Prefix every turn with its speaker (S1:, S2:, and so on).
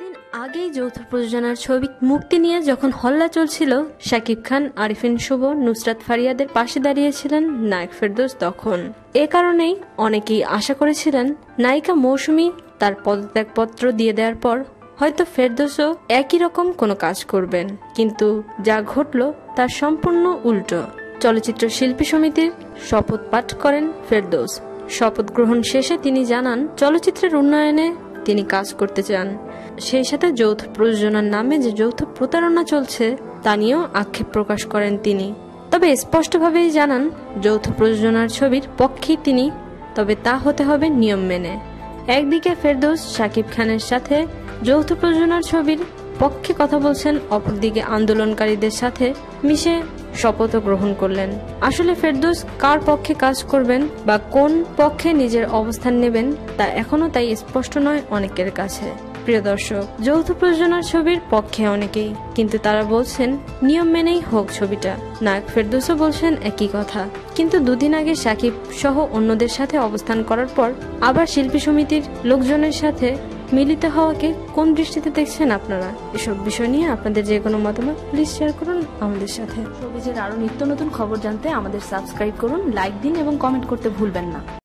S1: কদিন আগেই যৌথ প্রযোজনার ছবি মুক্তি নিয়ে যখন হল্লা চলছিল, শাকিব খান, আরিফিন শুভ, নুসরাত ফারিয়াদের পাশে দাঁড়িয়েছিলেন নায়ক ফেরদৌস। তখন এ কারণেই অনেকেই আশা করেছিলেন নায়িকা মৌসুমী তার পদত্যাগপত্র দিয়ে দেওয়ার পর হয়তো ফেরদৌসও একই রকম কোনো কাজ করবেন, কিন্তু যা ঘটল তার সম্পূর্ণ উল্টো। চলচ্চিত্র শিল্পী সমিতির শপথ পাঠ করেন ফেরদৌস। শপথ গ্রহণ শেষে তিনি জানান চলচ্চিত্রের উন্নয়নে তিনি কাজ করতে চান। সেই সাথে যৌথ প্রযোজনার নামে যে যৌথ প্রতারণা চলছে তা নিয়েও আক্ষেপ প্রকাশ করেন তিনি। তবে স্পষ্টভাবেই জানান যৌথ প্রযোজনার ছবির পক্ষেই তিনি, তবে তা হতে হবে নিয়ম মেনে। একদিকে ফেরদৌস শাকিব খানের সাথে যৌথ প্রযোজনার ছবির পক্ষে কথা বলছেন, অপরদিকে আন্দোলনকারীদের সাথে মিশে শপথ গ্রহণ করলেন। আসলে ফেরদৌস কার পক্ষে কাজ করবেন বা কোন পক্ষে নিজের অবস্থান নেবেন তা এখনো তাই স্পষ্ট নয় অনেকের কাছে। প্রিয় দর্শক, যৌথ প্রযোজনার ছবির পক্ষে অনেকেই, কিন্তু তারা বলছেন নিয়ম মেনেই হোক ছবিটা। নায়ক ফেরদৌসও বলছেন একই কথা। কিন্তু দুদিন আগে শাকিব সহ অন্যদের সাথে অবস্থান করার পর আবার শিল্পী সমিতির লোকজনের সাথে মিলিত হওয়াকে কোন দৃষ্টিতে দেখছেন আপনারা? এসব বিষয় নিয়ে আপনাদের যে কোনো মতামত প্লিজ শেয়ার করুন আমাদের সাথে।
S2: শোবিজের আরো নিত্য নতুন খবর জানতে আমাদের সাবস্ক্রাইব করুন, লাইক দিন এবং কমেন্ট করতে ভুলবেন না।